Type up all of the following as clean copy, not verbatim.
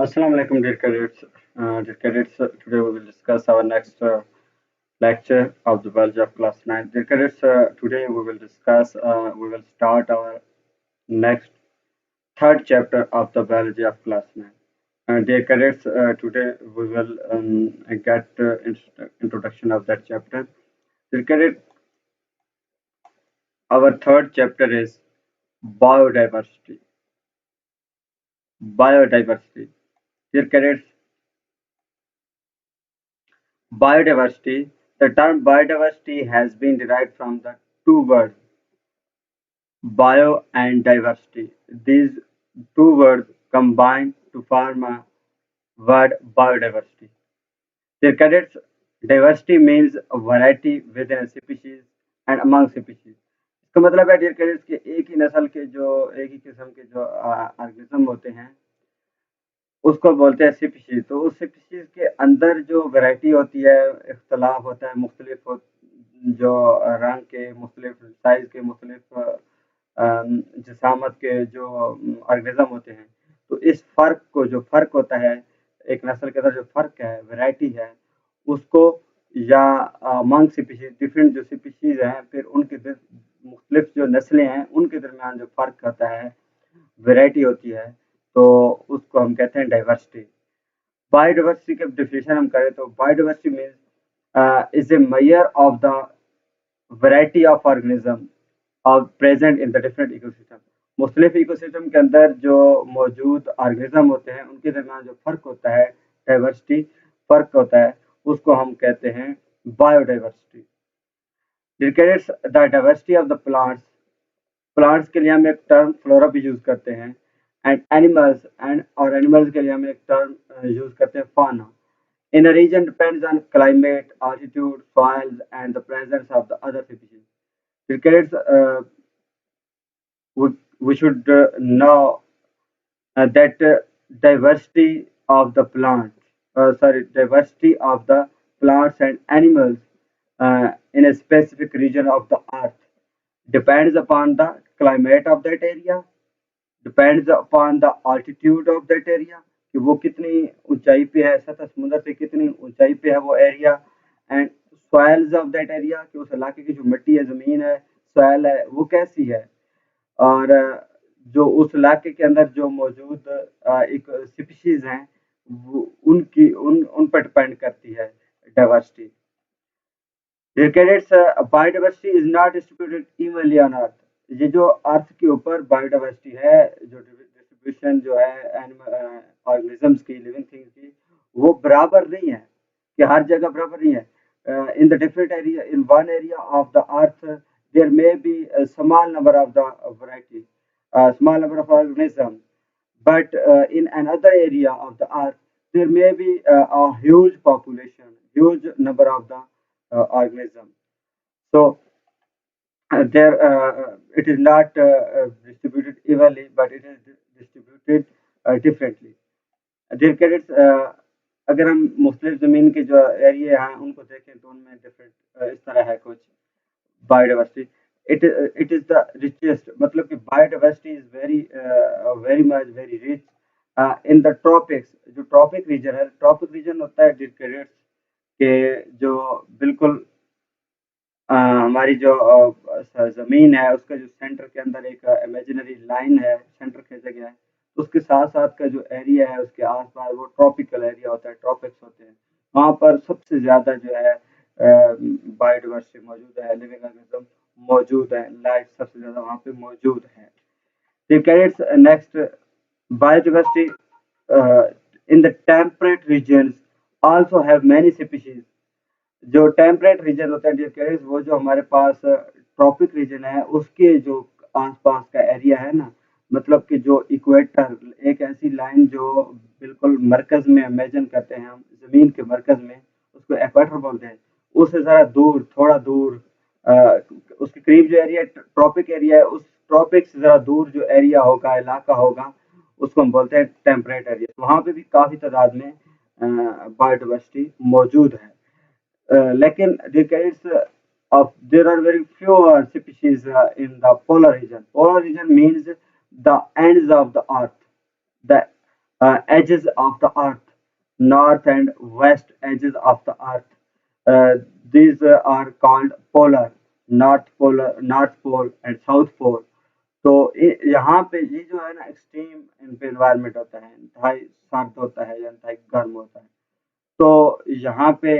Assalamu alaikum, dear cadets. Today we will discuss our next lecture of the biology of class 9. Dear cadets, today we will start our next third chapter of the biology of class 9. Dear cadets, today we will get introduction of that chapter. Dear cadet, our third chapter is biodiversity. Biodiversity. Dear cadets, biodiversity. The term biodiversity has been derived from the two words bio and diversity. These two words combine to form a word biodiversity. Dear cadets, diversity means a variety within a species and among species. इसका मतलब है dear cadets कि एक ही नस्ल के जो एक ही किस्म के जो ऑर्गेनिज्म होते हैं उसको बोलते हैं स्पीशीज। तो उस स्पीशीज के अंदर जो वैरायटी होती है, इख्तलाफ होता है, जो रंग के, मुख्तलिफ साइज के, मुख्तलिफ जिसामत के जो ऑर्गेनिज्म होते हैं, तो इस फर्क होता है, एक नस्ल के अंदर जो फर्क है, वैरायटी है, उसको या अमंग स्पीशीज, डिफरेंट जो स्पीशीज हैं, फिर उनके मुख्तलिफ जो नस्लें हैं, उनके दरमियान जो फर्क होता है, वैरायटी होती है, तो उसको हम कहते हैं डाइवर्सिटी। बायोडाइवर्सिटी की डेफिनेशन हम करें तो biodiversity means is a measure of the variety of organism और present in the different ecosystem. मुख्तलिफ इकोसिस्टम के अंदर जो मौजूद ऑर्गेनिज्म होते हैं उनके दरमियान जो फर्क होता है, डाइवर्सिटी फर्क होता है, उसको हम कहते हैं biodiversity. The diversity of the plants के लिए हम एक टर्म फ्लोरा भी यूज करते हैं, एंड एनिमल्स के लिए हम एक टर्म यूज करते हैं fauna. In a region depends on climate, altitude, soils and the presence of the other species. Crickets, we should know that diversity of the diversity of the plants and animals in a specific region of the earth depends upon the climate of that area, depends upon the altitude of that area, कि वो कितनी ऊंचाई पे है, सतह समुद्र से कितनी ऊंचाई पे है वो area, and soils of that area, कि उस इलाके की जो मिट्टी है, जमीन है, सॉइल है, वो कैसी है, और जो उस इलाके के अंदर जो मौजूद एक स्पीशीज हैं, उन पर डिपेंड करती है diversity. Dear cadets, biodiversity is not distributed evenly on Earth. ये जो अर्थ के ऊपर बायोडाइवर्सिटी है, जो डिस्ट्रीब्यूशन जो है ऑर्गेनिजम्स की, लिविंग थिंग्स की, वो बराबर नहीं है, कि हर जगह बराबर नहीं है। In the different area, in one area of the earth there may be small number of the variety, small number of organisms, but in another area of the earth there may be a huge population, huge number of the organisms. So there it is not distributed evenly, but it is distributed differently. Dear cadets, अगर हम मुख्तलिफ ज़मीन के जो area हैं उनको देखें तो उनमें डिफरेंट इस तरह है कुछ biodiversity. it is the richest, मतलब कि biodiversity is very much very rich in the tropics। जो ट्रॉपिक रीजन है, ट्रॉपिक रीजन होता है डियर cadets के जो बिल्कुल हमारी जो ज़मीन है उसका जो सेंटर के अंदर एक इमेजिनरी लाइन है, सेंटर खींचा गया है, उसके साथ साथ का जो एरिया है उसके आसपास वो ट्रॉपिकल एरिया होता है, ट्रॉपिक्स होते हैं। वहाँ पर सबसे ज़्यादा जो है बायोडाइवर्सिटी मौजूद है, लिविंग ऑर्गेनिज्म मौजूद है, लाइफ सबसे ज़्यादा वहाँ पे मौजूद है। तो cadets, next biodiversity in the temperate regions also have many species. जो टेम्परेट रीजन होता है डियर कैडेट्स, वो जो हमारे पास ट्रॉपिक रीजन है उसके जो आसपास का एरिया है ना, मतलब कि जो इक्वेटर, एक ऐसी लाइन जो बिल्कुल मरकज में इमेजिन करते हैं हम, जमीन के मरकज में, उसको इक्वेटर बोलते हैं। उससे ज़रा दूर, थोड़ा दूर उसके करीब जो एरिया ट्रॉपिक एरिया है, उस ट्रॉपिक से ज़रा दूर जो एरिया होगा, इलाका होगा, उसको हम बोलते हैं टेम्परेट एरिया। वहाँ पे भी काफ़ी तादाद में बायोडाइवर्सिटी मौजूद है। लेकिन there are very few species in the polar region. Polar region means the ends of the earth, the edges of the earth, north and west edges of the earth. Uh, these are called north pole and south pole. तो यहाँ पे ये जो है ना extreme environment होता है, इंतहाई सर्द होता है या इंतहाई गर्म होता है। तो यहाँ पे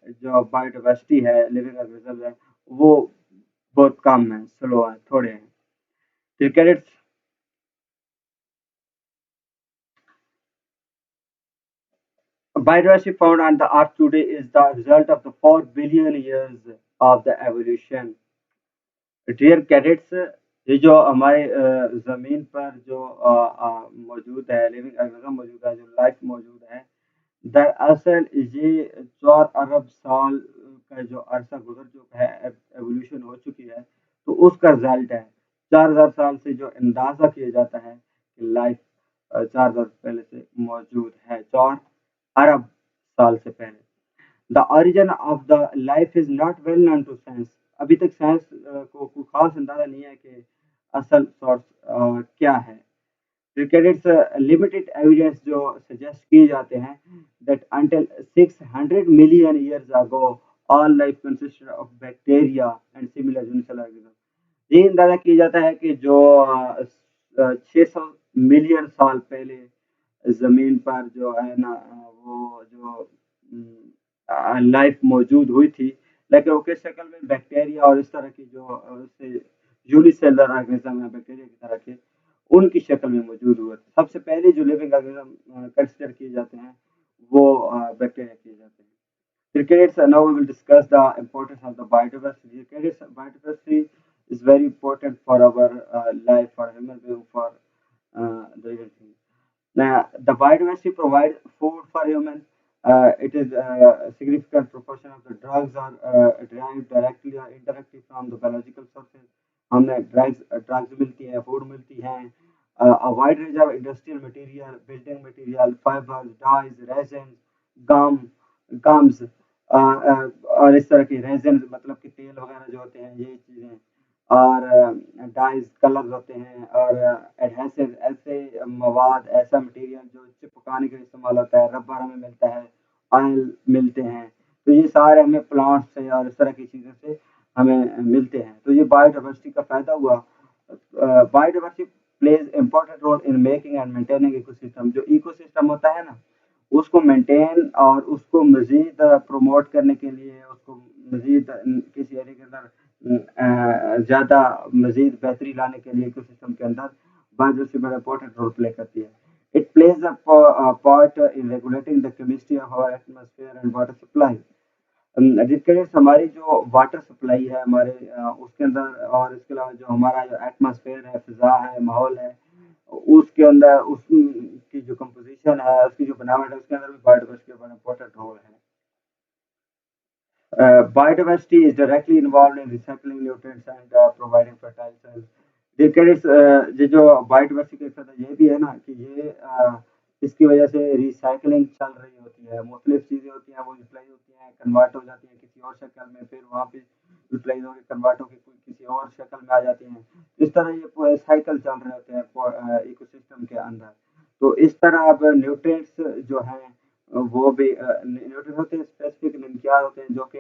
जो बायोडाइवर्सिटी है, लिविंग ऑर्गेनिज्म है, वो बहुत कम है, स्लो है, थोड़े हैं। ठीक है। Biodiversity found on the earth today is the result of the 4 billion years of the evolution. Dear cadets, ये जो हमारे ज़मीन पर जो मौजूद है, लिविंग ऑर्गेनिज्म मौजूद है, जो लाइफ मौजूद है, दरअसल ये 4 अरब साल का जो अरसा गुजर चुका है, एवोल्यूशन हो चुकी है, तो उसका रिजल्ट है। 4000 साल से जो अंदाज़ा किया जाता है कि लाइफ 4000 पहले से मौजूद है, 4 अरब साल से पहले। The origin of the life is not well known to science. अभी तक साइंस को कोई खास अंदाजा नहीं है कि असल सोर्स क्या है। क्रिकेट्स लिमिटेड एविडेंस जो सजेस्ट किए जाते हैं that until 600 million years ago all life consisted of bacteria and similar unicellular organism. ये अंदाजा किया जाता है कि जो 600 मिलियन साल पहले ज़मीन पर जो है ना वो जो लाइफ मौजूद हुई थी, लेकिन वो किस शक्ल में बैक्टीरिया और इस तरह की जो यूनिसेलुलर ऑर्गेनिज्म है बैक्टीरिया की तरह के, उनकी शक्ल में मौजूद हुए थे। सबसे पहले जो लिविंग ऑर्गेनिज्म कंसिडर किए जाते हैं वो बैक्टीरिया किए जाते हैं। Crickets, now we will discuss the importance of the biodiversity. Crickets, biodiversity is very important for our life, for human being, for the living thing. Now, the biodiversity provides food for humans. It is a significant proportion of the drugs are derived directly or indirectly from the biological sources. हमें drugs मिलती हैं, food मिलती हैं, a wide range of industrial material, building material, fibers, dyes, resins, gum, gums, और इस तरह की raisin मतलब कि तेल वगैरह जो होते हैं ये चीज़ें, और डाइज कलर्स होते हैं, और एडहेसिव ऐसे मवाद, ऐसा मटेरियल जो चिपकाने के लिए इस्तेमाल होता है, रबर हमें मिलता है, ऑयल मिलते हैं। तो ये सारे हमें प्लांट से और इस तरह की चीज़ों से हमें मिलते हैं। तो ये बायोडाइवर्सिटी का फ़ायदा हुआ। Biodiversity plays important role in making and maintaining ecosystem. जो इकोसिस्टम होता है ना, उसको मेंटेन और उसको मज़ीद प्रमोट करने के लिए, उसको मज़ीद किसी एरिया के अंदर ज़्यादा मज़ीद बेहतरी लाने के लिए इकोसिस्टम के अंदर बायोडाइवर्सिटी बड़ा इंपॉर्टेंट रोल प्ले करती है। It plays a part in regulating the chemistry of our atmosphere and water supply. जिसके हमारी जो वाटर सप्लाई है हमारे उसके अंदर, और इसके अलावा जो हमारा जो एटमॉस्फेयर है, फिजा है, माहौल है, उसके अंदर उसकी जो कंपोजिशन है, उसकी जो बनावट है, उसके अंदर भी बायोडाइवर्सिटी का बड़ा इंपॉर्टेंट रोल है। Biodiversity is directly involved in recycling nutrients and providing fertile soil. लेकिन ये जो बायोडाइवर्सिटी का फायदा ये भी है ना कि ये इसकी वजह से रिसाइकलिंग चल रही होती है, मुख्तलिफ चीज़ें होती हैं वो यूटिलाइज होती हैं, कन्वर्ट हो जाती हैं किसी और शक्ल में, फिर वहाँ पे यूटिलाइज होकर कन्वर्ट होकर किसी और शक्ल में आ जाती हैं। इस तरह ये पूरे साइकिल चल रहे होते हैं इकोसिस्टम के अंदर। तो इस तरह अब न्यूट्रिएंट्स जो हैं वो भी न्यूट्रिएंट्स होते हैं, स्पेसिफिक क्या होते हैं जो कि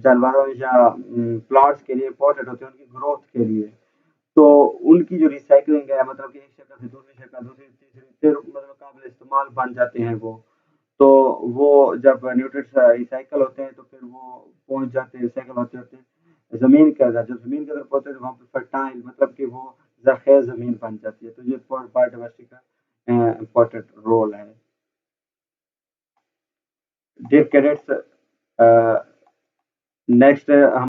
जानवरों या प्लांट्स के लिए इम्पोर्टेंट होते हैं उनकी ग्रोथ के लिए। तो उनकी जो रिसाइकलिंग है, मतलब कि एक शक्ल से दूसरी शक्ल, दूसरी तीसरी, फिर मतलब काबिल इस्तेमाल बन जाते हैं वो। तो वो जब न्यूट्रिएंट्स रिसाइकल होते हैं तो फिर वो पहुंच जाते हैं, रिसाइकल होते होते ज़मीन के अंदर, जब ज़मीन के अंदर पहुंचते हैं तो वहाँ पे फर्टाइल मतलब कि वो ज़रख़ेज़ ज़मीन बन जाती है। तो ये बायोडाइवर्सिटी का इम्पोर्टेंट रोल है। डियर कैडेट्स, नेक्स्ट हम